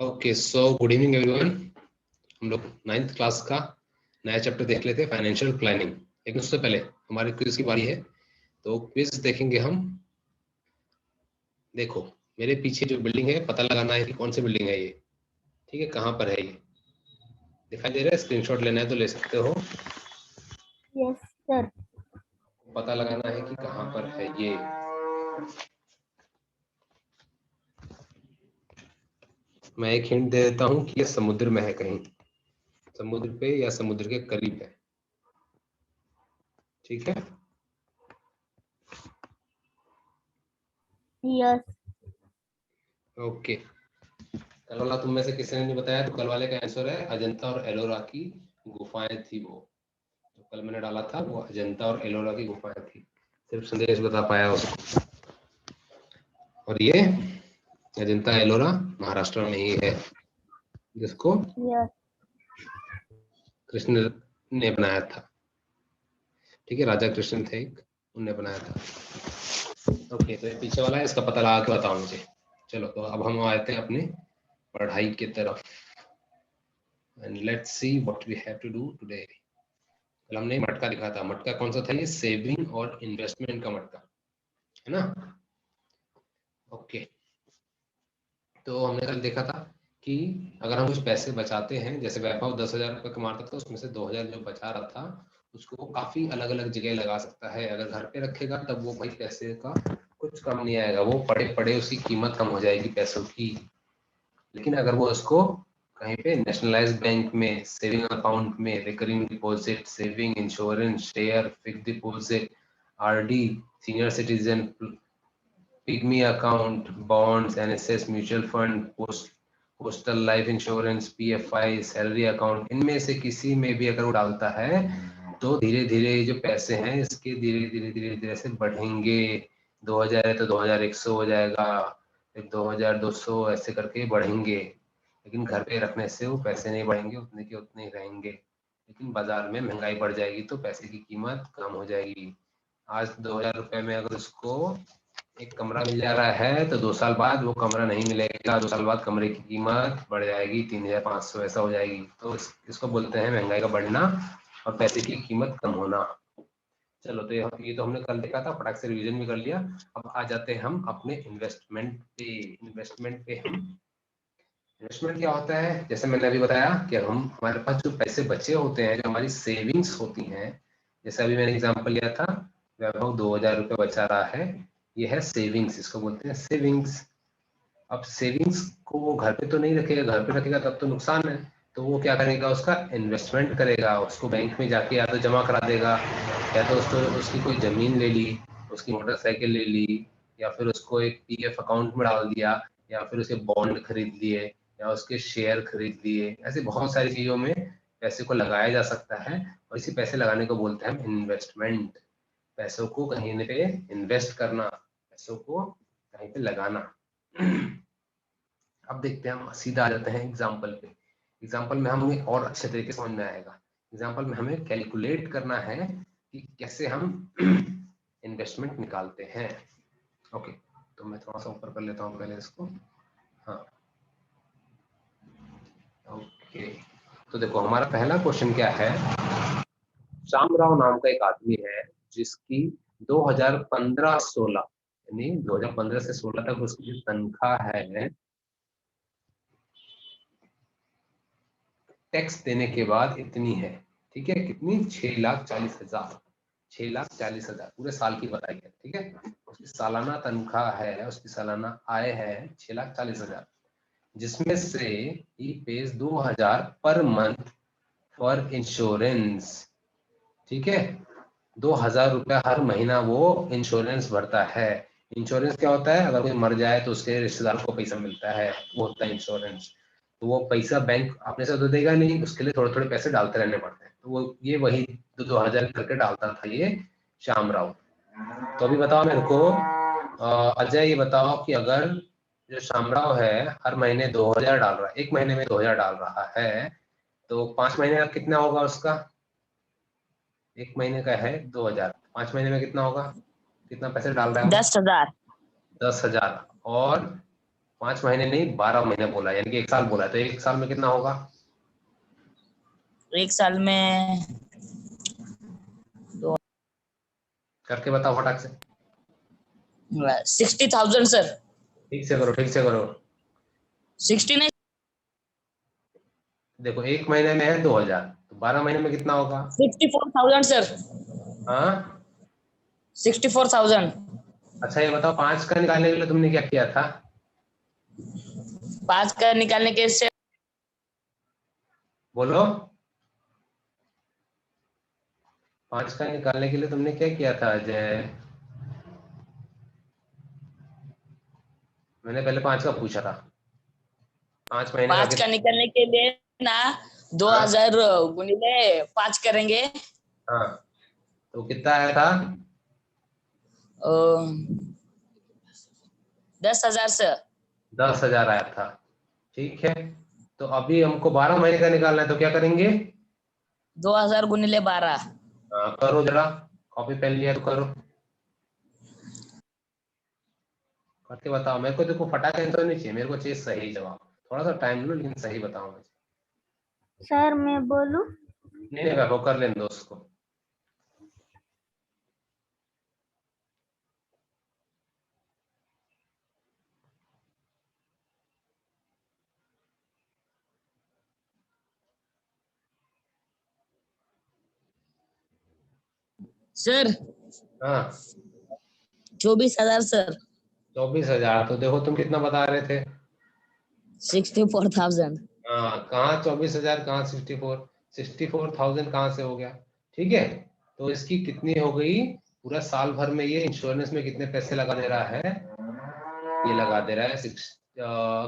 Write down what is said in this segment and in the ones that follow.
Okay, so good evening everyone. हम लोग 9th class का नया चैप्टर देख लेते हैं, फाइनेंशियल प्लानिंग। लेकिन उससे पहले हमारे क्विज की बारी है, तो क्विज देखेंगे हम। देखो, मेरे पीछे जो बिल्डिंग है, पता लगाना है कि कौन सी बिल्डिंग है ये। ठीक है, कहाँ पर है ये दिखाई दे रहा है? स्क्रीनशॉट लेना है तो ले सकते हो। Yes sir. पता लगाना है कि कहाँ पर है ये। मैं एक हिंट दे देता हूँ कि ये समुद्र में है, कहीं समुद्र पे या समुद्र के करीब है। ठीक है, यस। ओके। कल वाला तुम में से किसी ने नहीं बताया, तो कल वाले का आंसर है अजंता और एलोरा की गुफाएं थी। वो जो कल मैंने डाला था वो अजंता और एलोरा की गुफाएं थी। सिर्फ संदेश बता पाया उसको। और ये अजंता एलोरा महाराष्ट्र में ही है, जिसको यस। कृष्ण ने बनाया था। ठीक है, राजा कृष्ण थे एक, उनने बनाया था। ओके, तो ये पीछे वाला है, इसका पता लगा के बताओ मुझे। चलो, तो अब हम आते हैं अपनी पढ़ाई की तरफ। And let's see what we have to do today. कल हमने मटका लिखा था। मटका कौन सा था? ये सेविंग और इन्वेस्टमेंट का मटका है ना। ओके, तो हमने कल देखा था कि अगर हम कुछ पैसे बचाते हैं, जैसे वैभव 10,000 रुपये कमाता था, उसमें से 2,000 जो बचा रहा था उसको वो काफी अलग अलग जगह लगा सकता है। अगर घर पे रखेगा तब वो भाई पैसे का कुछ कम नहीं आएगा, वो पड़े पड़े उसकी कीमत कम हो जाएगी पैसों की। लेकिन अगर वो उसको कहीं पे नेशनलाइज्ड बैंक में, सेविंग अकाउंट में, recurring deposit, saving, insurance, share, fix deposit, RD, senior citizen, pygmy account, bonds, NSS, mutual fund, postal life insurance, PFI, salary account, इनमें से किसी में भी अगर वो डालता है तो धीरे धीरे जो पैसे हैं इसके धीरे धीरे धीरे धीरे से बढ़ेंगे। 2,000 है तो 2,100 हो जाएगा, फिर 2,200, ऐसे करके बढ़ेंगे। लेकिन घर पे रखने से वो पैसे नहीं बढ़ेंगे, उतने के उतने ही रहेंगे। लेकिन बाजार में महंगाई बढ़ जाएगी तो पैसे की कीमत कम हो जाएगी। आज 2,000 रुपये में अगर उसको एक कमरा मिल जा रहा है तो 2 साल बाद वो कमरा नहीं मिलेगा। 2 साल बाद कमरे की कीमत बढ़ जाएगी, 3,500 ऐसा हो जाएगी। तो इसको बोलते हैं महंगाई का बढ़ना और पैसे की कीमत कम होना। चलो, तो ये तो हमने कल देखा था, फटाक से रिवीजन भी कर लिया। अब आ जाते हैं हम अपने इन्वेस्टमेंट पे। इन्वेस्टमेंट क्या होता है? जैसे मैंने अभी बताया कि हम हमारे पास जो पैसे बचे होते हैं, जो हमारी सेविंग्स होती हैं, जैसे अभी मैंने एग्जांपल लिया था, वैभव 2,000 रुपये बचा रहा है, ये है सेविंग्स, इसको बोलते हैं सेविंग्स। अब सेविंग्स को वो घर पे तो नहीं रखेगा, घर पे रखेगा तब तो नुकसान है। तो वो क्या करेगा? उसका इन्वेस्टमेंट करेगा, उसको बैंक में जाके या तो जमा करा देगा, या तो उसको उसकी कोई जमीन ले ली, उसकी मोटरसाइकिल ले ली, या फिर उसको एक पीएफ अकाउंट में डाल दिया, या फिर उसके बॉन्ड खरीद लिए, या उसके शेयर खरीद लिए। ऐसे बहुत सारी चीजों में पैसे को लगाया जा सकता है, और इसी पैसे लगाने को बोलते हैं हम इन्वेस्टमेंट। पैसों को कहीं पे इन्वेस्ट करना, पैसों को कहीं पे लगाना। अब देखते हैं, हम सीधा आ जाते हैं एग्जाम्पल पे। एग्जाम्पल में हमें और अच्छे तरीके से समझ में आएगा। एग्जाम्पल में हमें कैलकुलेट करना है कि कैसे हम इन्वेस्टमेंट निकालते हैं। ओके, तो मैं थोड़ा सा ऊपर कर लेता हूँ पहले इसको। हाँ, ओके, तो देखो हमारा पहला क्वेश्चन क्या है। श्यामराव नाम का एक आदमी है जिसकी 2015-16 यानी 2015 से 16 तक उसकी जो तनख्वाह है, टैक्स देने के बाद इतनी है। ठीक है, कितनी? 6,40,000। 6,40,000 पूरे साल की बताई है। ठीक है, उसकी सालाना तनख्वाह है, उसकी सालाना आय है 6,40,000, जिसमें से ही page 2,000 per month for insurance. ठीक है, 2,000 रुपया हर महीना वो इंश्योरेंस भरता है। इंश्योरेंस क्या होता है? अगर कोई मर जाए तो उसके रिश्तेदार को पैसा मिलता है, वो होता है इंश्योरेंस। तो वो पैसा बैंक अपने से तो देगा नहीं, उसके लिए थोड़े थोड़े पैसे डालते रहने पड़ते हैं। तो वो ये वही 2,000 करके डालता था ये श्यामराव। तो अभी बताओ मेरे को, अजय, ये बताओ कि अगर जो श्यामराव है हर महीने 2,000 डाल रहा है, एक महीने में 2,000 डाल रहा है, तो 5 महीने का कितना होगा उसका? एक महीने का है 2,000, 5 महीने में कितना होगा? कितना पैसे डाल रहा है वो? 10,000। 10,000। और 5 महीने नहीं 12 महीने बोला, यानी कि 1 साल बोला है, तो 1 साल में कितना होगा? 1 साल में करके बताओ फटाक से। 60,000 सर। ठीक से करो, ठीक से करो। 60 नहीं, देखो 1 महीने में है 2000, तो 12 महीने में कितना होगा? 64,000 सर। हाँ 64,000। अच्छा ये बताओ 5 का निकालने के लिए तुमने क्या किया था? 5 का निकालने के से बोलो। 5 का निकालने के लिए तुमने क्या किया था अजय? मैंने पहले 5 का पूछा था। 5 महीने का 5 का निकालने के लिए ना 2000 गुणिले 5 करेंगे। हाँ तो कितना आया था? 10,000 से 10,000 आया था। ठीक है, तो अभी हमको 12 महीने का निकालना है, तो क्या करेंगे? 2000 गुणिले 12। हाँ करो जरा, कॉपी पेन लिया तो करो, करके बताओ मेरे को। देखो फटाके तो नहीं चाहिए मेरे को, चाहिए सही जवाब। थोड़ा सा टाइम लो लेकिन सही बताओ मुझे। सर मैं बोलूं? नहीं नहीं वो कर लेने दो उसको। सर हाँ 24,000 सर। 24,000, तो देखो तुम कितना बता रहे थे? 64,000। हाँ कहाँ 24,000, कहाँ 64,000 कहाँ से हो गया? ठीक है, तो इसकी कितनी हो गई? पूरा साल भर में ये इंश्योरेंस में कितने पैसे लगा दे रहा है? ये लगा दे रहा है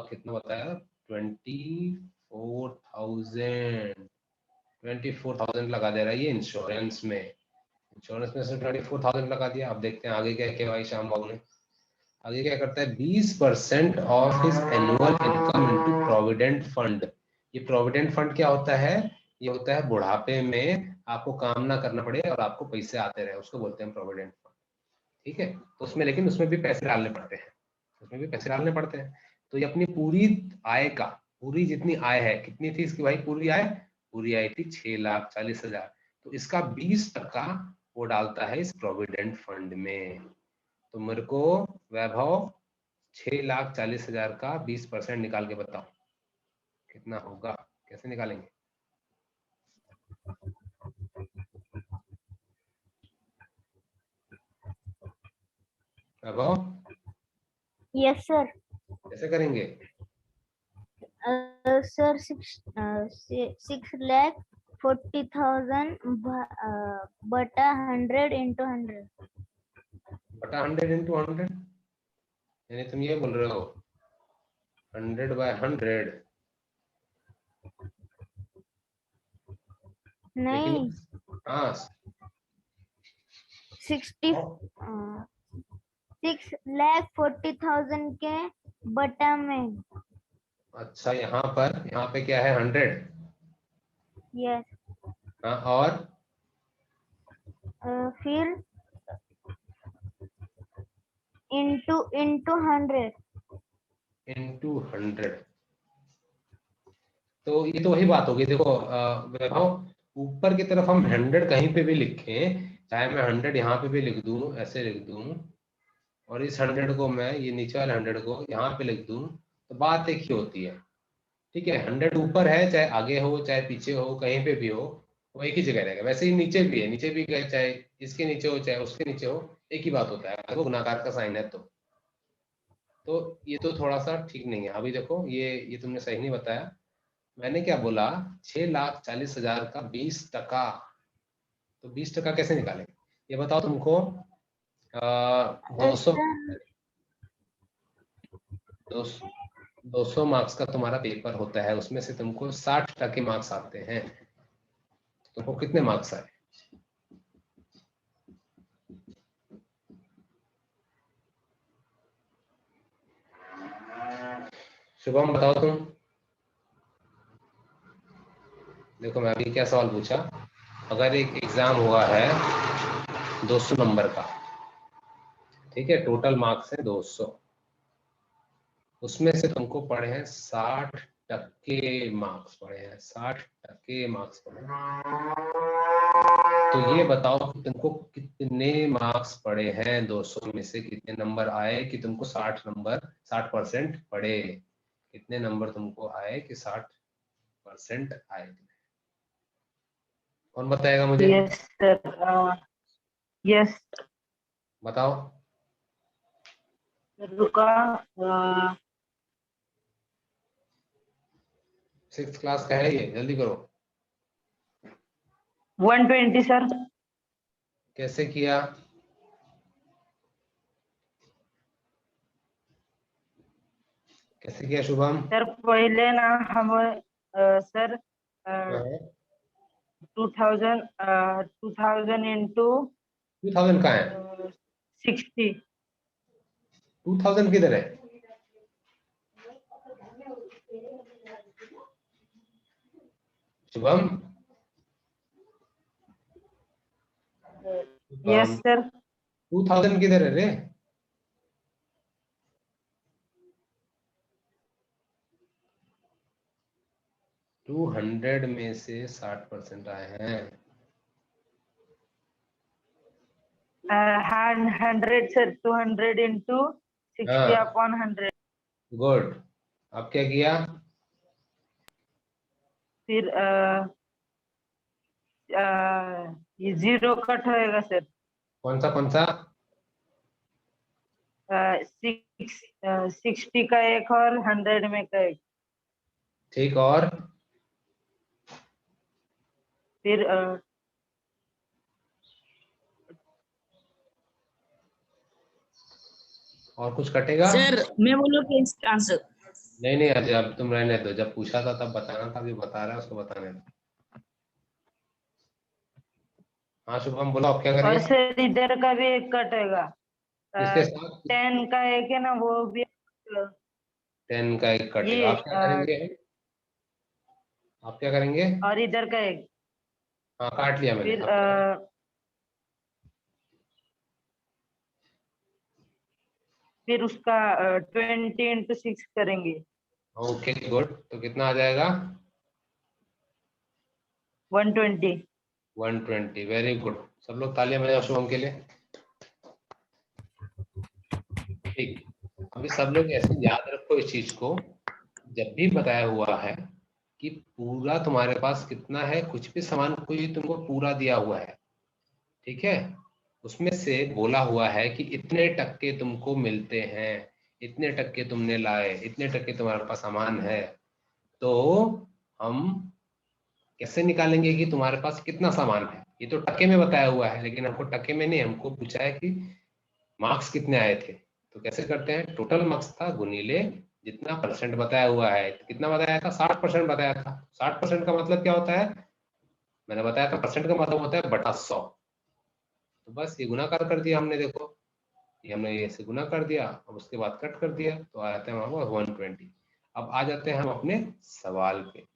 कितना बताया? 24,000 लगा दे रहा है ये इंश्योरेंस में। इंश्योरेंस में सिर्फ 24,000 लगा दिया। अब देखते हैं आगे क्या किया भाई श्याम बाबू ने। आगे क्या करता है? 20% of his annual income into provident fund. ये प्रोविडेंट फंड क्या होता है? ये होता है बुढ़ापे में आपको काम ना करना पड़े और आपको पैसे आते रहे, उसको बोलते हैं प्रोविडेंट फंड। ठीक है, तो उसमें लेकिन उसमें भी पैसे डालने पड़ते हैं, उसमें भी पैसे डालने पड़ते हैं। तो ये अपनी पूरी आय का, पूरी जितनी आय है, कितनी थी इसकी भाई पूरी आय? पूरी आय थी 6,40,000। तो इसका 20% वो डालता है इस प्रोविडेंट फंड में। तो मेरे को वैभव 6,40,000 का 20% निकाल के बताओ कितना होगा, कैसे निकालेंगे? वैभव यस सर। कैसे करेंगे? सर 6,40,000 बटा 100 into 100। बटा 100 into 100, यानी तुम ये बोल रहे हो 100/100? नहीं, हाँ 6,40,000 के बटा में। अच्छा यहाँ पे क्या है 100? यस। हाँ और फिर into 100। into 100, तो ये तो वही बात होगी। देखो वैभव, ऊपर की तरफ हम 100 कहीं पे भी लिखें, चाहे मैं 100 यहाँ पे भी लिख दूं, ऐसे लिख दूं, और इस 100 को मैं ये नीचे वाले 100 को यहाँ पे लिख दूं, तो बात एक ही होती है। ठीक है, 100 ऊपर है, चाहे आगे हो चाहे पीछे हो, कहीं पे भी हो, वो एक ही जगह रहेगा। वैसे ही नीचे भी है, नीचे भी गए, चाहे इसके नीचे हो चाहे उसके नीचे हो, एक ही बात होता है, वो गुणाकार का साइन है। तो ये तो थोड़ा सा ठीक नहीं है। अभी देखो ये तुमने सही नहीं बताया। मैंने क्या बोला? 6,40,000 का 20%, तो 20% कैसे निकालेंगे ये बताओ तुमको। 200 200 मार्क्स का तुम्हारा पेपर होता है, उसमें से तुमको 60% मार्क्स आते हैं, तुमको कितने मार्क्स आए? शुभम बताओ तुम। देखो मैं अभी क्या सवाल पूछा, अगर एक एग्जाम हुआ है 200 नंबर का, ठीक है, टोटल मार्क्स है 200, उसमें से तुमको पड़े हैं 60% मार्क्स पड़े हैं, 60% मार्क्स पड़े हैं। तो ये बताओ कि तुमको कितने मार्क्स पड़े हैं, 200 में से कितने नंबर आए कि तुमको 60% पड़े, कितने नंबर तुमको आए कि 60% आए? कौन बताएगा मुझे? यस सर, यस बताओ। रुका। 6th क्लास का है ये, जल्दी करो। 120 सर। कैसे किया? कैसे किया शुभम? सर पहले ना हम सर 2000 इंटू 2000 कहाँ है? 60। 2000 किधर है? शुभम? Yes sir. 2000 किधर है रे? टू 100 में से 60% आए हैं। 100 सर, 200 इंटू 60 हाँ, अपॉन 100। गुड। अब क्या किया? फिर ये 0 कट होएगा सर। कौन सा कौन सा? 60 का एक और 100 में का एक। ठीक, और फिर और कुछ कटेगा? सर मैं बोलूँ कि इसका आंसर? नहीं नहीं, अजय अब तुम रहने दो, जब पूछा था तब बताना था, अभी बता रहा है उसको बताने दो। हाँ शुभम बोलो, अब क्या और करें? सर इधर का भी एक कटेगा। इसके साथ 10 का एक है ना, वो भी 10 का एक कटेगा। ये आप क्या करेंगे? आप क्या करेंगे? और इधर का एक। हाँ, काट लिया मैंने। फिर अब क्या करें? फिर उसका 20 इंटू 6 करेंगे। ओके गुड, तो कितना आ जाएगा? 120। 120, वेरी गुड। सब लोग तालियां बजाओ शुभम के लिए। ठीक, अभी सब लोग ऐसे याद रखो इस चीज को, जब भी बताया हुआ है कि पूरा तुम्हारे पास कितना है, कुछ भी सामान कोई तुमको पूरा दिया हुआ है, ठीक है, उसमें से बोला हुआ है कि इतने टक्के तुमको मिलते हैं, इतने टक्के तुमने लाए, इतने टक्के तुम्हारे पास सामान है, तो हम कैसे निकालेंगे कि तुम्हारे पास कितना सामान है? ये तो टक्के में बताया हुआ है, लेकिन हमको टक्के में नहीं, हमको पूछा है कि मार्क्स कितने आए थे। तो कैसे करते हैं? टोटल मार्क्स था गुनीले जितना परसेंट बताया हुआ है। तो कितना बताया था? 60% बताया था। 60% का मतलब क्या होता है? मैंने बताया था परसेंट का मतलब होता है बटा 100। तो बस ये गुना कर दिया हमने, देखो ये हमने ये से गुना कर दिया, अब उसके बाद कट कर दिया, तो आ जाते हैं हमारे पास 120। अब आ जाते हैं हम अपने सवाल पे।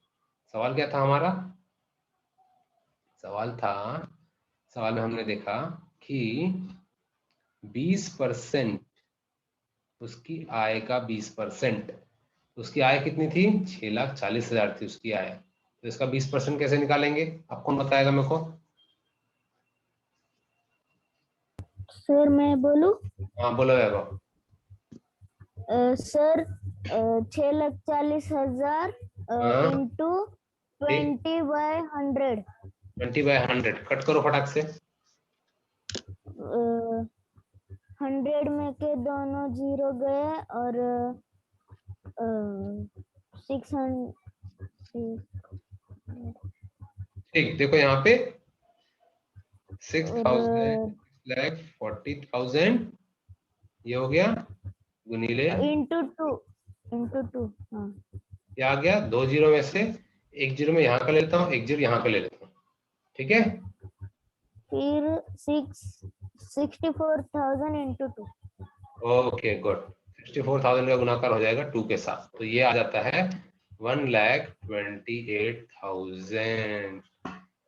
सवाल क्या था हमारा? सवाल में हमने देखा कि 20% उसकी आय का 20%, उसकी आय कितनी थी? 6,40,000 थी उसकी आय। तो इसका 20% कैसे निकालेंगे? आप कौन बताएगा मेरे को? सर मैं बोलूं? हाँ बोलो वैभव। सर 6,40,000 हाँ इंटू ठीक, 20/100। 20/100 कट करो फटाक से। 100 में के दोनों जीरो गए और 600। ठीक, देखो यहाँ पे और 6,40,000 ये हो गया गुनीले, इंटू टू। हाँ, ये आ गया 2 जीरो में से, एक जीरो में यहाँ का ले लेता हूँ, एक जीरो यहाँ का ले लेता हूँ, ठीक है। फिर 64,000 इंटू 2। ओके गुड, 64,000 का गुणाकार हो जाएगा 2 के साथ, तो ये आ जाता है 1,28,000।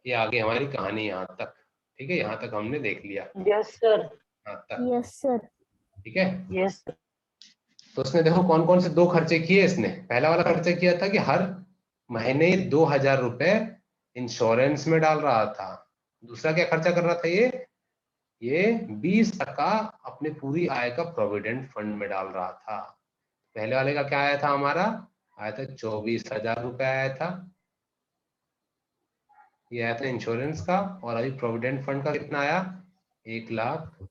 ये आ गई हमारी कहानी यहाँ तक, ठीक है, यहाँ तक हमने देख लिया, यस सर। यहाँ तक, यस सर। ठीक है। यस। तो उसने देखो कौन कौन से 2 खर्चे किए इसने। पहला वाला खर्चा किया था कि हर महीने 2000 रुपए इंश्योरेंस में डाल रहा था। दूसरा क्या खर्चा कर रहा था ये 20% अपने पूरी आय का प्रोविडेंट फंड में डाल रहा था। पहले वाले का क्या आया था हमारा, आया था 24,000 रुपए आया था, ये आया था इंश्योरेंस का। और अभी प्रोविडेंट फंड का कितना आया, 1,28,000।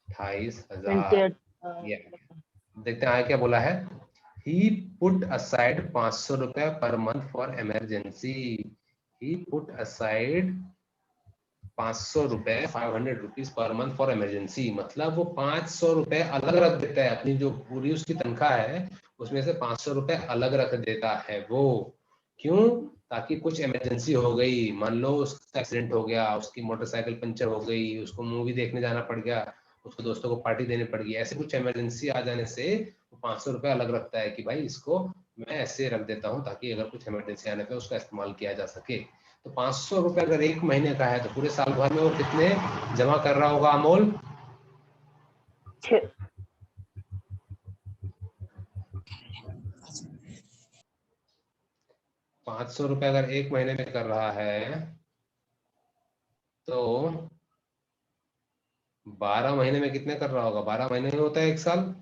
28 ये देखते हैं आया क्या बोला है। ही पुट असाइड 500 रुपए per month for emergency. He put aside 500 रुपए 500 rupees per month for emergency. मतलब वो 500 रुपए अलग रख देता है, अपनी जो पूरी उसकी तनख्वाह है उसमें से 500 रुपए अलग रख देता है वो। क्यों, ताकि कुछ इमरजेंसी हो गई, मान लो उसका एक्सीडेंट हो गया, उसकी मोटरसाइकिल पंचर हो गई, उसको मूवी देखने जाना पड़ गया, उसको दोस्तों को पार्टी देनी पड़ गई, ऐसे कुछ इमरजेंसी आ जाने से वो 500 रुपए अलग रखता है कि भाई इसको मैं ऐसे रख देता हूँ ताकि अगर कुछ इमरजेंसी आने पे उसका इस्तेमाल किया जा सके। तो 500 रुपए अगर एक महीने का है तो पूरे साल भर में वो कितने जमा कर रहा होगा अमोल? 500 रुपए अगर एक महीने में कर रहा है तो 12 महीने में कितने कर रहा होगा? 12 महीने में होता है एक साल।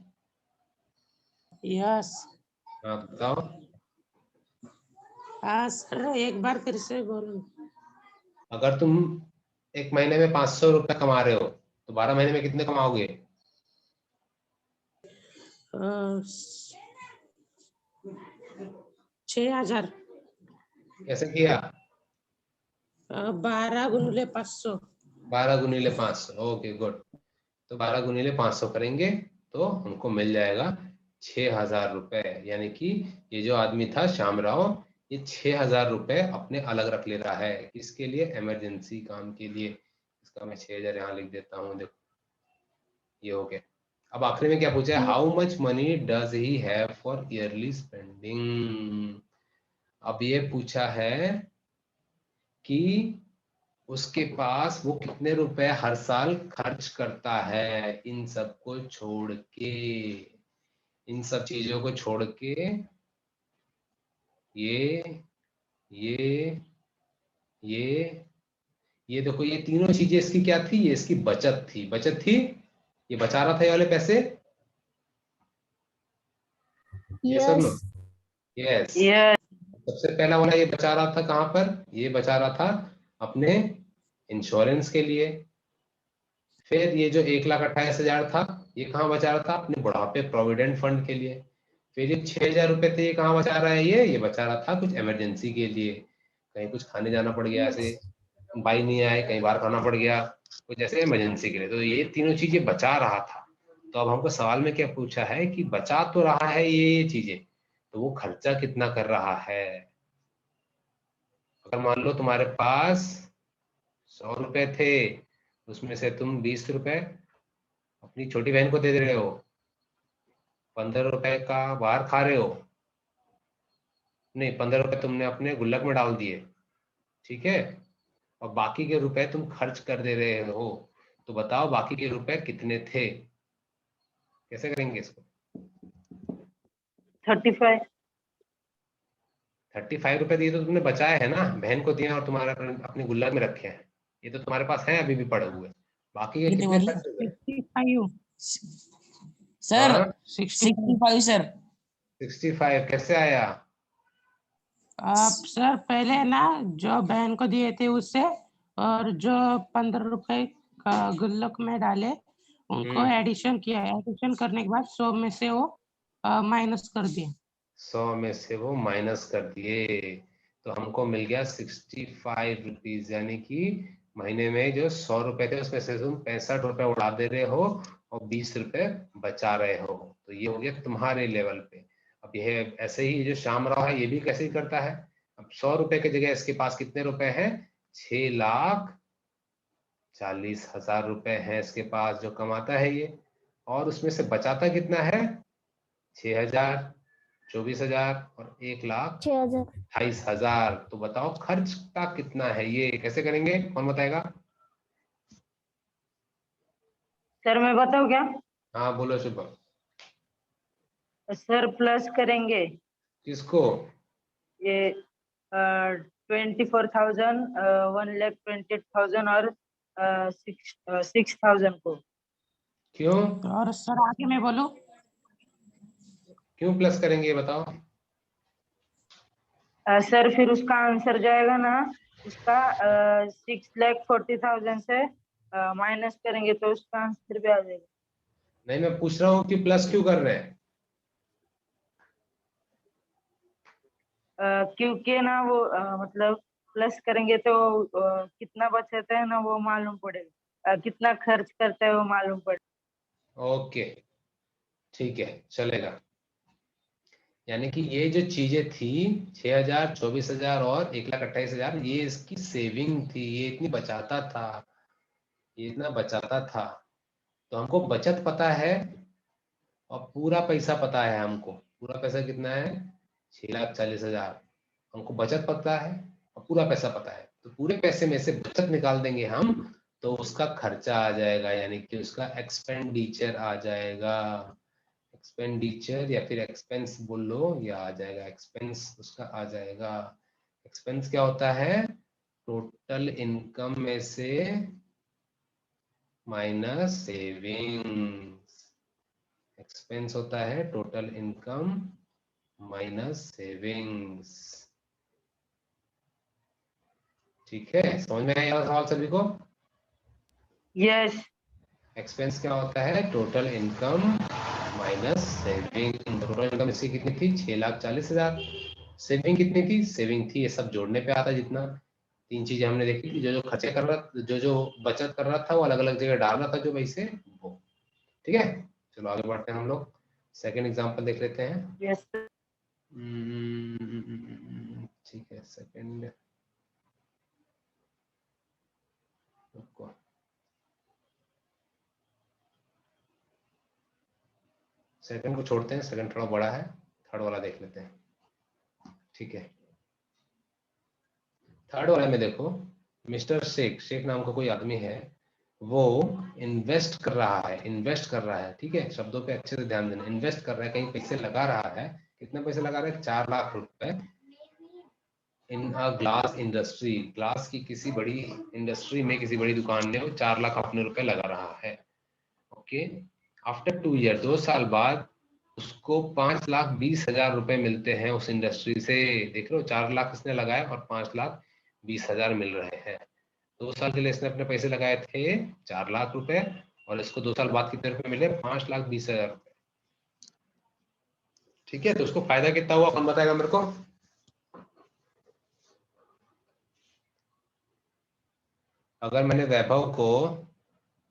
यस। हाँ बताओ। हाँ सर, एक बार फिर से बोलो। अगर तुम एक महीने में 500 रुपए कमा रहे हो तो 12 महीने में कितने कमाओगे? 6,000। कैसे किया? 12 × 500। 12 गुनीले 500। Okay good. तो 12 गुनीले 500 करेंगे तो हमको मिल जाएगा 6,000 रुपए। यानी कि ये जो आदमी था श्याम राव, ये 6,000 रुपए अपने अलग रख ले रहा है। किसके लिए? इमरजेंसी काम के लिए। इसका मैं 6,000 यहाँ लिख देता हूँ, देखो ये हो गया। अब आखिरी में क्या पूछा है, how much money does he have for yearly spending. अब ये पूछा है कि उसके पास वो कितने रुपए हर साल खर्च करता है इन सब को छोड़ के, इन सब चीजों को छोड़ के। ये ये ये देखो, ये तीनों चीजें इसकी क्या थी, ये इसकी बचत थी। बचत थी, ये बचा रहा था ये वाले पैसे। ये सब नो, यस। यस। यस। सबसे पहला वाला ये बचा रहा था कहां पर, ये बचा रहा था अपने इंश्योरेंस के लिए। फिर ये जो 1,28,000 था ये कहाँ बचा रहा था, अपने बुढ़ापे प्रोविडेंट फंड के लिए। फिर ये 6,000 रुपए थे, ये कहाँ बचा रहा है, ये बचा रहा था कुछ इमरजेंसी के लिए, कहीं कुछ खाने जाना पड़ गया, ऐसे भाई नहीं आए, कहीं बाहर खाना पड़ गया, कुछ ऐसे इमरजेंसी के लिए। तो ये तीनों चीजें बचा रहा था। तो अब हमको सवाल में क्या पूछा है कि बचा तो रहा है ये चीजें, तो वो खर्चा कितना कर रहा है। अगर मान लो तुम्हारे पास 100 रुपए थे, उसमें से तुम 20 रुपए अपनी छोटी बहन को दे रहे हो, 15 रुपए का बाहर खा रहे हो, नहीं 15 रुपए तुमने अपने गुल्लक में डाल दिए, ठीक है, और बाकी के रुपए तुम खर्च कर दे रहे हो, तो बताओ बाकी के रुपए कितने थे? कैसे करेंगे इसको? 35। 35 रुपए दिए तो तुमने बचाए है ना, बहन को दिए और तुम्हारे अपने गुल्लक में रखे हैं, ये तो तुम्हारे पास है अभी भी पड़े हुए। बाकी के कितने खर्च हुए? 65। सर हाँ 65 सर। 65 कैसे आया? आप सर पहले ना जो बहन को दिए थे उससे, और जो 15 रुपए का गुल्लक में डाले उनको एडिशन किया। एडिशन करने के बाद 100 में से वो माइनस कर दिए। 100 में से वो माइनस कर दिए, तो हमको मिल गया 65 रुपीज। यानी कि महीने में जो 100 रुपए थे उसमें से तुम 65 रुपए उड़ा दे रहे हो और 20 रुपए बचा रहे हो। तो ये हो गया तुम्हारे लेवल पे। अब यह ऐसे ही जो श्याम राव है ये भी कैसे ही करता है। अब 100 रुपए की जगह इसके पास कितने रुपए हैं, 6,40,000 रुपए हैं इसके पास जो कमाता है ये, और उसमें से बचाता कितना है, 6,000, 24,000 और 6,000। 1,28,000। तो बताओ खर्च का कितना है, ये कैसे करेंगे, कौन बताएगा? सर मैं बताऊँ क्या? हाँ बोलो शुभम। सर प्लस करेंगे किसको? ये 24,000, 1,28,000 और 6,000 को। क्यों और सर आगे मैं बोलूं? क्यों प्लस करेंगे ये बताओ? सर फिर उसका आंसर जाएगा ना, उसका 6,40,000 से माइनस करेंगे तो उसका आंसर भी आ जाएगा। नहीं, मैं पूछ रहा हूँ कि प्लस क्यों कर रहे हैं? क्योंकि ना वो मतलब प्लस करेंगे तो कितना बचता है ना वो मालूम पड़ेगा, कितना खर्च करता है वो मालूम पड़ेगा। ओके, ठीक है, चलेगा। यानी कि ये जो चीजें थी 6,000, 24,000 और 1,28,000, ये इसकी सेविंग थी, ये इतनी बचाता था, ये इतना बचाता था। तो हमको बचत पता है और पूरा पैसा पता है। हमको पूरा पैसा कितना है? 6,40,000। हमको बचत पता है और पूरा पैसा पता है, तो पूरे पैसे में से बचत निकाल देंगे हम, तो उसका खर्चा आ जाएगा, यानी कि उसका एक्सपेंडिचर आ जाएगा। एक्सपेंडिचर या फिर एक्सपेंस बोल लो, या आ जाएगा एक्सपेंस, उसका आ जाएगा। एक्सपेंस क्या होता है? टोटल इनकम में से माइनस सेविंग्स। एक्सपेंस होता है टोटल इनकम माइनस सेविंग्स। ठीक है, समझ में आया सवाल सभी को? यस। एक्सपेंस क्या होता है? Total income minus saving. Total income इसकी कितनी थी? 6,40,000। सेविंग कितनी थी? सेविंग थी, ये सब जोड़ने पे आता जितना। तीन चीजें हमने देखी थी, जो जो खर्चे कर रहा, जो बचत कर रहा था वो अलग अलग जगह डाल रहा था, जो वैसे वो। ठीक है, चलो आगे बढ़ते हैं हम लोग। सेकेंड एग्जाम्पल देख लेते हैं। यस। ठीक है, सेकेंड सेकंड को छोड़ते हैं, सेकंड थोड़ा बड़ा है, थर्ड वाला देख लेते हैं। ठीक है, थर्ड वाले में देखो, मिस्टर शेख, शेख नाम का कोई आदमी है, वो इन्वेस्ट कर रहा है, इन्वेस्ट कर रहा है। ठीक है, शब्दों पे अच्छे से ध्यान देना। इन्वेस्ट कर रहा है, कहीं पैसे लगा रहा है। कितने पैसे लगा रहा है? 4 लाख रुपए इन अ ग्लास इंडस्ट्री। ग्लास की किसी बड़ी इंडस्ट्री में, किसी बड़ी दुकान में वो 4 लाख अपने रुपए लगा रहा है। ओके, आफ्टर 2 ईयर, 2 साल बाद उसको 5,20,000 रुपए मिलते हैं उस इंडस्ट्री से। देख लो, 4 लाख इसने लगाए और 5,20,000 मिल रहे हैं। 2 साल के लिए इसने अपने पैसे लगाए थे 4 लाख रुपए, और इसको 2 साल बाद कितने रुपए मिले? 5,20,000 रुपए। ठीक है, तो उसको फायदा कितना हुआ, कौन बताएगा मेरे को? अगर मैंने वैभव को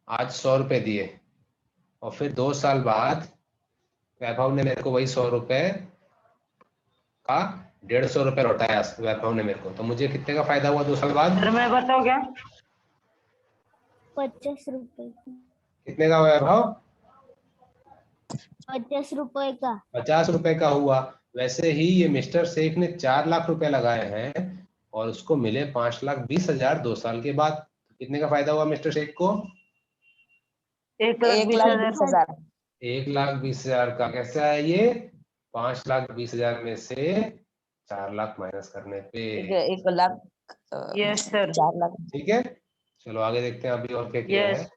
आज 100 रुपए दिए और फिर 2 साल बाद वैभव ने मेरे को वही 100 रुपए का 150 रुपए लौटाया वैभव ने मेरे को, तो मुझे कितने का फायदा हुआ 2 साल बाद? सर मैं बताऊँ क्या? 50 रुपए। कितने का वैभव? 50 रुपए का। 50 रुपए का हुआ। वैसे ही ये मिस्टर शेख ने 4 लाख रुपए लगाए हैं और उसको मिले 5,20,000 2 साल के बाद। कितने का फायदा हुआ मिस्टर शेख को? 1,20,000। 1,20,000 का। कैसे आया ये? 5,20,000 में से 4 लाख माइनस करने पे। 1 लाख यस सर। 4 लाख। ठीक है, चलो आगे देखते हैं अभी और क्या किया है। यस।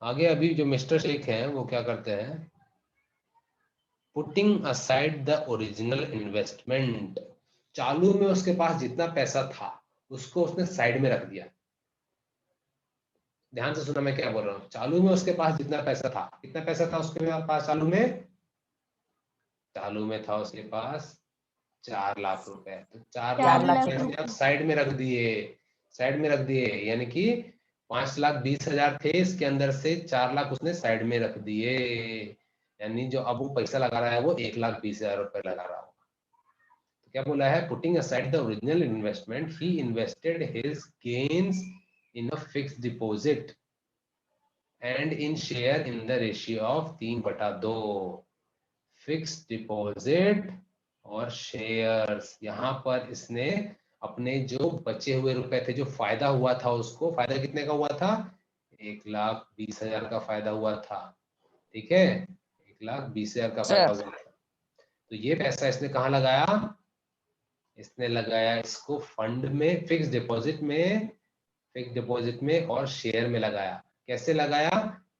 आगे अभी जो मिस्टर शेख हैं वो क्या करते हैं? Putting aside the original investment. चालू में उसके पास जितना पैसा था उसको उसने साइड में रख दिया। ध्यान से सुना मैं क्या बोल रहा हूँ। चालू में उसके पास जितना पैसा था, कितना पैसा था उसके पास चालू में? चालू में था उसके पास 4 लाख रुपए। तो 4 लाख 4 लाख रुपए रुपए। आप साइड में रख दिए, साइड में रख दिए, यानी कि 5,20,000 थे, इसके अंदर से 4 लाख उसने साइड में रख दिए। यानी जो अब वो पैसा लगा रहा है वो 1,20,000 रुपए लगा रहा होगा। तो क्या बोला है? Putting aside the original investment, he invested his gains in a fixed deposit and in share in the ratio of 3/2। Fixed deposit और शेयर्स, यहाँ पर इसने अपने जो बचे हुए रुपए थे, जो फायदा हुआ था उसको, फायदा कितने का हुआ था? 1,20,000 का फायदा हुआ था। ठीक है, 1,20,000 का सर। 5,000। तो ये पैसा इसने कहाँ लगाया? इसने लगाया इसको फंड में, फिक्स डिपॉजिट में और शेयर में लगाया। कैसे लगाया?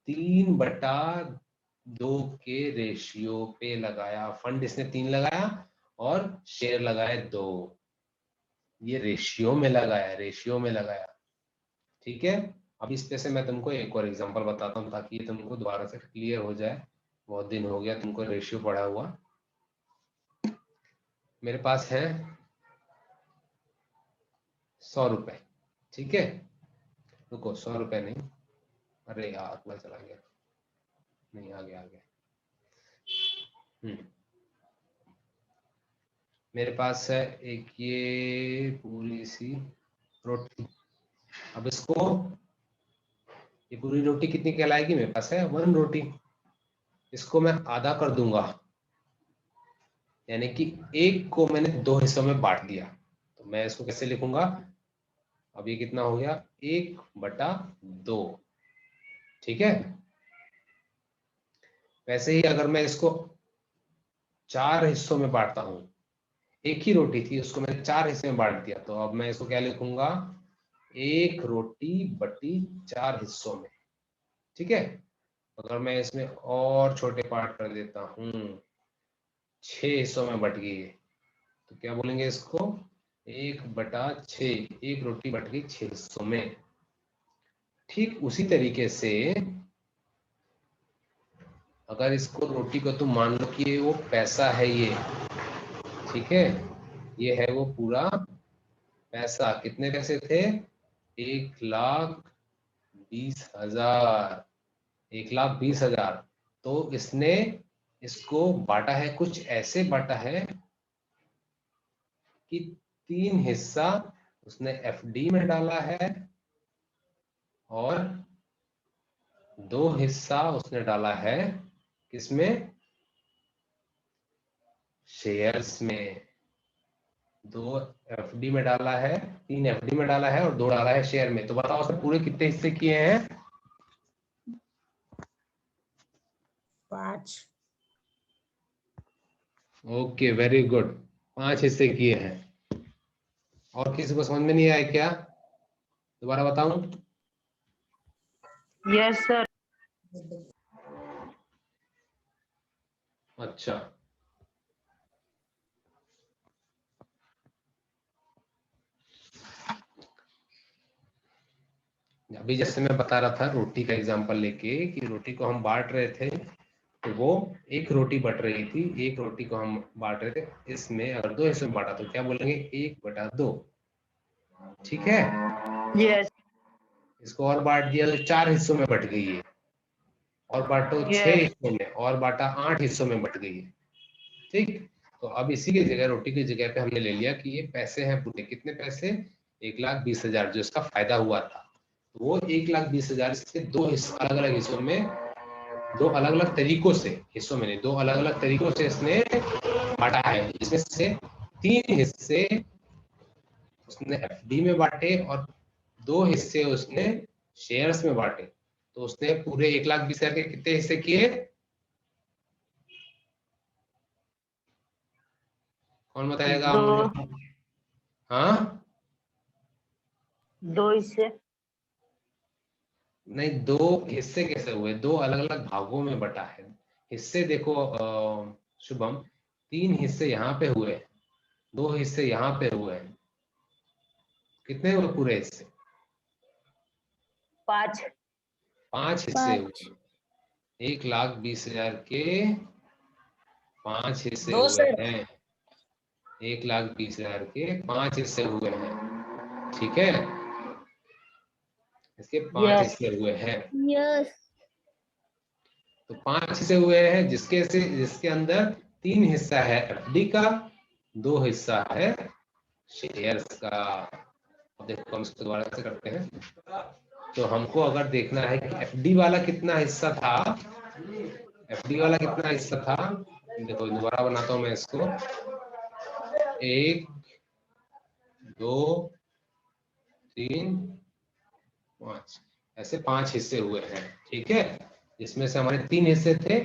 3/2 के रेशियो पे लगाया। फंड इसने 3 लगाया और शेयर लगाए 2। ये रेशियो में लगाया। ठीक है। अब इस पे से मैं तुमको एक और एग्जांपल बताता हूँ ताकि ये तुमको दोबारा से क्लियर हो जाए। बहुत दिन हो गया तुमको रेशियो पढ़ा हुआ। मेरे पास है 100 रुपए, ठीक है। रुको, 100 रुपए नहीं, अरे यार पूरा चला गया, नहीं आ गया। मेरे पास है एक ये पूरी सी रोटी। अब इसको, ये पूरी रोटी कितनी कहलाएगी? मेरे पास है 1 रोटी। इसको मैं आधा कर दूंगा, यानी कि एक को मैंने 2 हिस्सों में बांट दिया। तो मैं इसको कैसे लिखूंगा? अब ये कितना हो गया? 1/2। ठीक है। वैसे ही अगर मैं इसको 4 हिस्सों में बांटता हूं, एक ही रोटी थी उसको मैंने 4 हिस्से में बांट दिया, तो अब मैं इसको क्या लिखूंगा? 1 रोटी बटी 4 हिस्सों में। ठीक है। अगर मैं इसमें और छोटे पार्ट कर देता हूं, 6 हिस्सों में बट गई है, तो क्या बोलेंगे इसको? 1/6। 1 रोटी बट गई 6 हिस्सों में। ठीक उसी तरीके से अगर इसको रोटी को तुम मान लो कि वो पैसा है ये, ठीक है, ये है वो पूरा पैसा। कितने पैसे थे? 1,20,000। 1,20,000। तो इसने इसको बांटा है, कुछ ऐसे बांटा है कि 3 हिस्सा उसने एफडी में डाला है और 2 हिस्सा उसने डाला है किसमें? शेयर्स में। 2 एफडी में डाला है, 3 एफडी में डाला है और 2 डाला है शेयर में। तो बताओ सर पूरे कितने हिस्से किए हैं? 5। Okay, very good. 5 हिस्से किए हैं। और किसी को समझ में नहीं आया क्या? दोबारा बताऊं? Yes sir. अच्छा, अभी जैसे मैं बता रहा था रोटी का एग्जांपल लेके कि रोटी को हम बांट रहे थे, तो वो एक रोटी बट रही थी, एक रोटी को हम बांट रहे थे। इसमें अगर 2 हिस्सों में बांटा तो क्या बोलेंगे? 1/2। ठीक है। यस इसको और बांट दिया तो 4 हिस्सों में बट गई है, और बांटो 6 यस हिस्सों में, और बांटा 8 हिस्सों में बट गई है। ठीक। तो अब इसी की जगह, रोटी की जगह पे हमने ले लिया कि ये पैसे हैं पूरे। कितने पैसे? 1,20,000 जो इसका फायदा हुआ था। तो वो 1,20,000 इसके 2 अलग अलग हिस्सों में, 2 अलग अलग तरीकों से, हिस्सों में नहीं, 2 अलग अलग तरीकों से इसने बांटा है, जिसमें से 3 हिस्से उसने एफडी में बांटे और 2 हिस्से उसने शेयर्स में बांटे। तो उसने पूरे 1,20,000 के कितने हिस्से किए? कौन बताएगा 2 मुझे? हाँ, 2 हिस्से। नहीं, 2 हिस्से कैसे हुए? 2 अलग अलग भागों में बटा है। हिस्से देखो शुभम, 3 हिस्से यहाँ पे हुए, 2 हिस्से यहाँ पे हुए, कितने हुए पूरे हिस्से? 5 5 हिस्से हुए। 1,20,000 के 5 हिस्से 2 हुए सर। हैं। 1,20,000 के 5 हिस्से हुए हैं। ठीक है, इसके 5 यस हिस्से हुए हैं। यस। तो 5 हिस्से हुए हैं, जिसके अंदर 3 हिस्सा है एफडी का, 2 हिस्सा है शेयर्स का। अब देखो हम इसको दोबारा से करते हैं। तो हमको अगर देखना है कि एफडी वाला कितना हिस्सा था, एफडी वाला कितना हिस्सा था, देखो दोबारा बनाता हूं मैं इसको। 1 2 3 5, ऐसे 5 हिस्से हुए हैं। ठीक है, इसमें से हमारे 3 हिस्से थे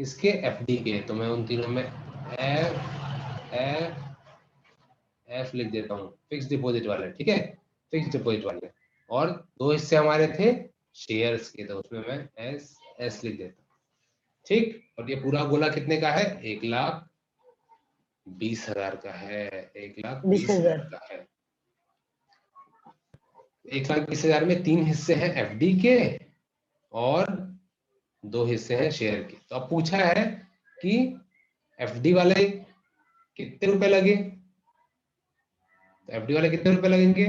किसके? एफडी के। तो मैं उन तीनों में एफ एफ एफ लिख देता हूँ, फिक्स डिपॉजिट वाले, ठीक है, फिक्स डिपॉजिट वाले। और दो हिस्से हमारे थे शेयर्स के, तो उसमें मैं एस एस लिख देता हूँ, ठीक। और ये पूरा गोला कितने का है? 1,20,000 का है, 1,20,000 का है। 1,20,000 में 3 हिस्से हैं एफडी के और 2 हिस्से हैं शेयर के। तो अब पूछा है कि एफडी वाले कितने रुपए लगे, तो एफडी वाले कितने रुपए लगेंगे?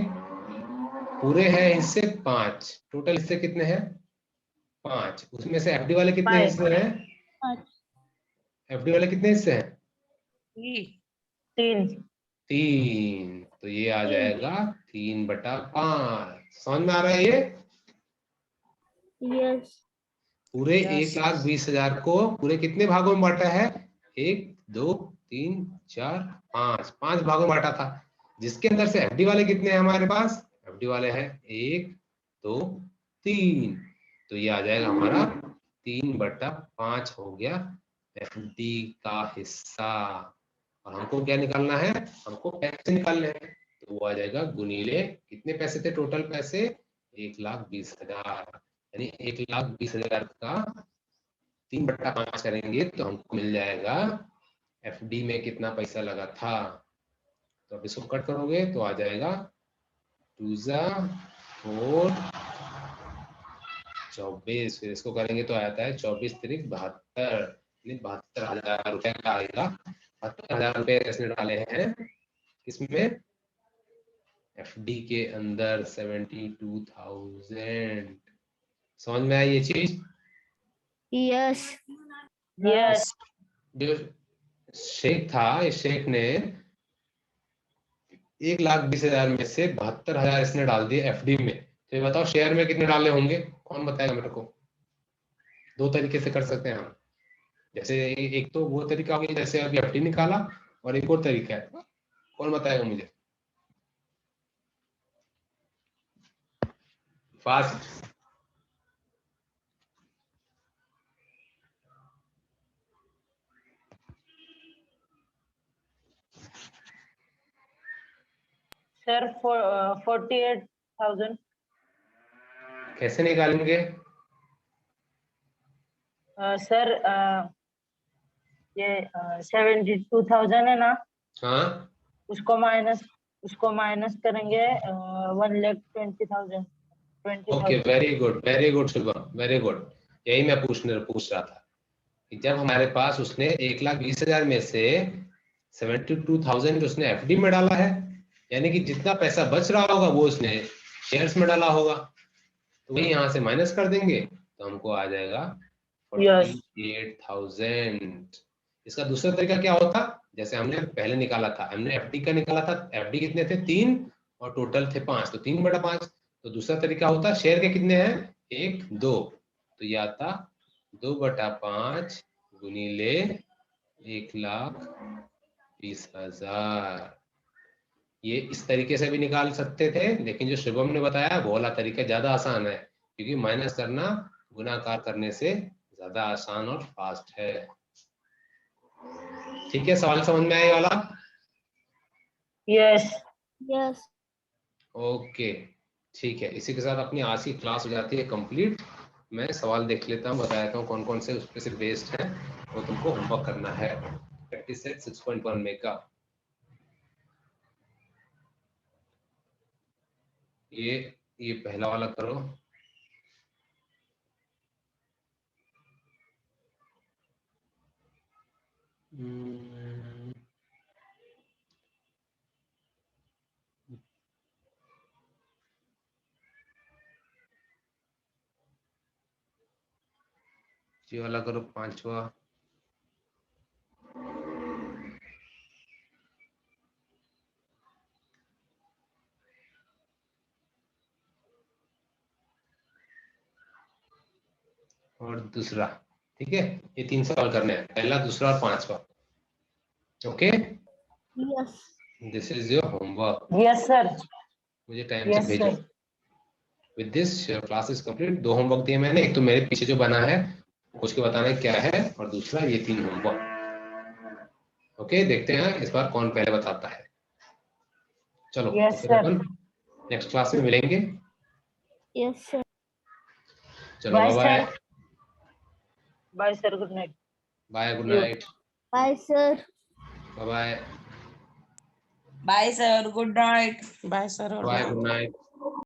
पूरे हैं हिस्से 5, टोटल हिस्से कितने हैं? 5। उसमें से एफडी वाले कितने 5 हिस्से हैं? एफडी वाले कितने हिस्से हैं? 3 3। तो ये आ जाएगा 3/5। समझ में आ रहा है ये? यस। पूरे Yes. 1,20,000 को पूरे कितने भागों में बांटा है? 1 2 3 4 5, 5 भागों में बांटा था, जिसके अंदर से एफडी वाले कितने हैं हमारे पास? एफडी वाले हैं 1 2 3। तो ये आ जाएगा हमारा 3/5 हो गया एफडी का हिस्सा। और हमको क्या निकालना है? हमको पैसे निकालने हैं, तो वो आ जाएगा गुनीले कितने पैसे थे टोटल पैसे? 1,20,000। यानी 1,20,000 का 3/5 करेंगे तो हमको मिल जाएगा एफडी में कितना पैसा लगा था। तो अब इसको कट करोगे तो आ जाएगा 2 4 24। फिर इसको करेंगे तो आता है 24 तिरिक 72, 72,000 रुपए का आएगा। 72,000 रुपए इसने डाले हैं किसमें? एफडी के अंदर 72,000। समझ में आई ये चीज? यस। यस जो शेख था, इस शेख ने 1,20,000 में से 72,000 इसने डाल दिए एफडी में। तो ये बताओ शेयर में कितने डाले होंगे? कौन बताएगा मेरे को? 2 तरीके से कर सकते हैं हम। जैसे एक तो वो तरीका हो गया जैसे अभी एफडी निकाला, और एक और तरीका है, कौन बताएगा मुझे? फास्ट। सर 48,000 कैसे निकालेंगे? सर ये 72,000 है ना, हाँ, उसको माइनस करेंगे 1,20,000 okay, 20,000। Very good Shubham, very good. यही मैं पूछ रहा था कि जब हमारे पास उसने 1,20,000 में से 72,000 उसने एफडी में डाला है, यानी कि जितना पैसा बच रहा होगा वो उसने शेयर्स में डाला होगा, तो वही यहाँ से माइनस कर देंगे तो हमको आ जाएगा 48,000। इसका दूसरा तरीका क्या होता? जैसे हमने पहले निकाला था, हमने एफडी का निकाला था, एफडी कितने थे? 3 और टोटल थे 5, तो 3/5। तो दूसरा तरीका होता शेयर के कितने हैं? 1 2, तो ये आता 2/5 गुनीले 1,20,000। ये इस तरीके से भी निकाल सकते थे, लेकिन जो शुभम ने बताया वो वाला तरीका ज्यादा आसान है, क्योंकि माइनस करना गुणाकार करने से ज्यादा आसान और फास्ट है। ठीक है, सवाल समझ में आया वाला? Yes yes. ओके, ठीक है। इसी के साथ अपनी आज की क्लास हो जाती है कंप्लीट। मैं सवाल देख लेता हूँ, बता देता हूँ कौन कौन से उस पे से बेस्ड है, वो तुमको होमवर्क करना है प्रैक्टिस सेट 6.1 में का। ये पहला वाला करो। ये वाला करो 5वां। और दूसरा, ठीक है। ये 3 सवाल करने हैं, पहला, दूसरा और 5वां। Okay, yes. This is your homework. Yes sir. मुझे टाइम से यस भेजो। Sir. With this your class is complete. 2 homework दिए मैंने, एक तो मेरे पीछे जो बना है पूछ के बताना है क्या है, और दूसरा ये 3 होमवर्क। ओके, देखते हैं इस बार कौन पहले बताता है। चलो Yes, तो फिर sir. अपन नेक्स्ट क्लास में मिलेंगे। Yes sir. चलो Bye, bye sir. Bye, sir. Good night. Bye, good You. Night, bye sir. Bye bye sir, good night. Bye sir और बाय, गुड नाइट।